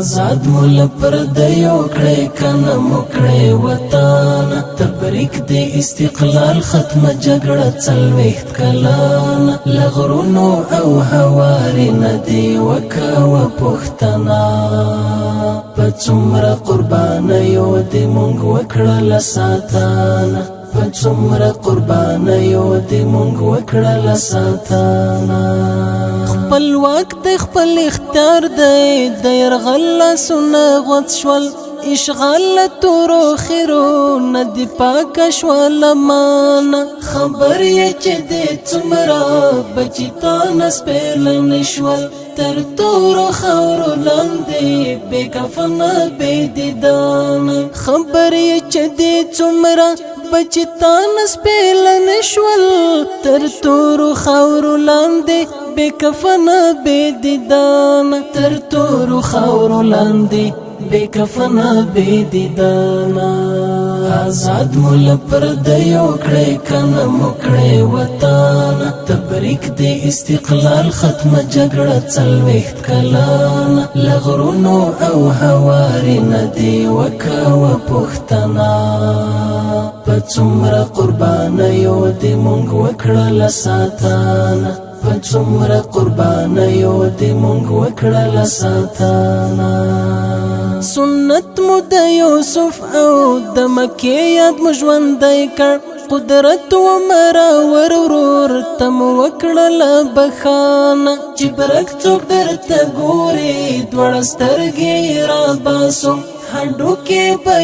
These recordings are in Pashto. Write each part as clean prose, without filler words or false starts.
آزاد مول پردیو کړي کنه مکړي وطن تبریک دی استقلال ختم جګړه څلويخت کلان لغرونو او هواري ندی وکاو پښتنا پڅومره قربانيو دی مونږ وکړل ساتانا پڅومره قربانيو دی مونږ وکړل ساتانا خپل وخت خپل اختیار دی د يرغل سونه غوت شول اشغال تورو خیرو ندی پاک شول مانا خبر یې چې دې څومره بچی تا نسپېل نشول تر تورو خاورو لاندې بې کفنه بې دیدان خبر یې چې دې څومره بچی تا نسپېل نشول تر تورو خاورو لاندې بے کفن بے دیدان تر تورو خاورو لاندې بے کفن بے دیدان آزاد مول پردیو کړي کنه مکړي وطن تبریک دی استقلال ختم جګړه څلويخت کلان لغرونو او هواري ندی وکاو پښتنا پڅومره قربانيو دی مونږ وکړل ساتانا پڅومره قربانيو دی مونږ وکړل ساتانا سنت مو د یوسف او د مکې یاد مو ژوندی کړ قدرت و مرا ورور تم وکړل بخانه چې برک څوک درته ګوري دوړ سترګې را باسو هډو کې به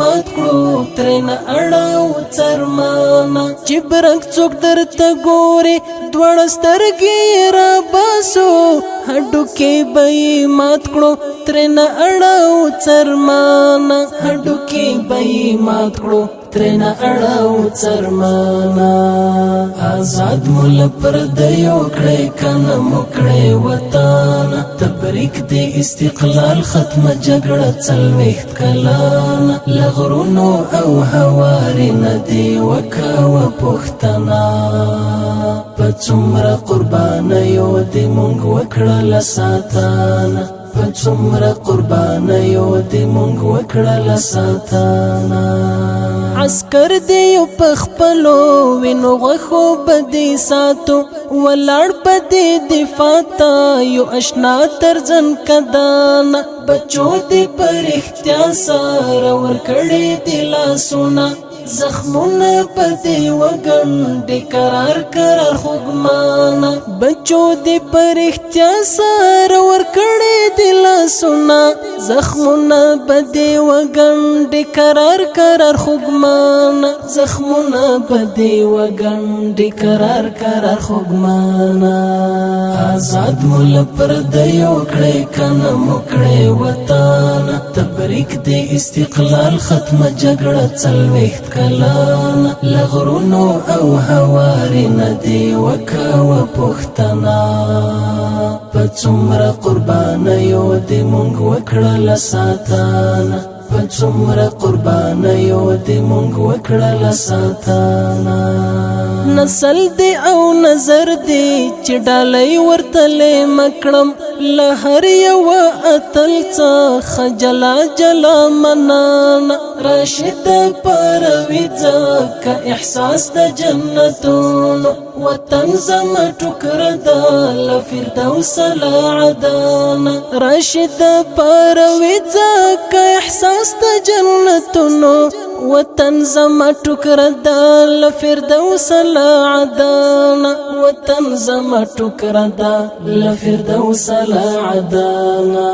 مات کړو ترنه اړاو څرمانه چې برک څوک درته ګوري دوړ سترګې را باسو هډو کې به مات کړو ترنه اړاو څرمانه هډو کې به مات کړو ترنه اړاو څرمانه آزاد مول پردیو کړي کنه مکړي وطن تبریک دی استقلال ختم جګړه څلويخت کلان لغرونو او هواري ندی وکاو پښتنا پڅومره قربانيو دی مونږ وکړل ساتانا پڅومره قربانيو دی مونږ وکړل ساتانا عسكر دی په خپلو وینو غخو بدی ساتو ولړ بدی دفاع تا یو آشنا ترزن کدانا بچو دی پر اختیار سره ور کړی دی لاسونه زخمونه پدې وګڼډې قرار خوږمانه بچو دې پر اختیار سره ورکړې دې لاسونه زخمونه پدې وګڼډې قرار خوږمانه زخمونه پدې وګڼډې قرار خوږمانه آزاد مول پردیو کړي کنه مکړي وطن تبریک دی استقلال ختم جګړه څلويخت کلان لغرونو او هواري ندی وکاو پښتنا پڅومره قربانيو دی مونږ وکړل ساتانا پڅومره قربانيو دی مونږ وکړل ساتانا نسل دی او نظر دی چې ډالۍ ورتلې مکړم لهر یو اتل څخه جلا جلا منانا راشد پروي ځکه احساس د جنتونو وطن زما ټوکر د لفردوس العدانا راشد پروي ځکه احساس د جنتونو وطن زما ټوکر د لفردوس العدانا وطن زما ټوکر د لفردوس العدانا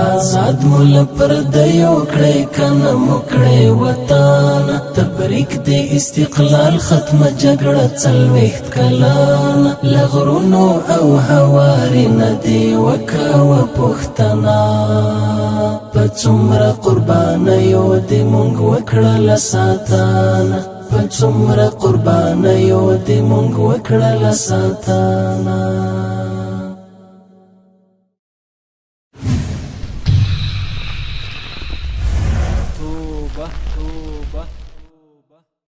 آزاد مول پردیو کړي کنه مکړي وطن تبریک دی استقلال ختم جګړه څلويخت کلان لغرونو او هواري ندی وکاو پښتنا پڅومره قربانيو دی مونږ وکړل ساتانا پڅومره قربانيو دی مونږ وکړل ساتانا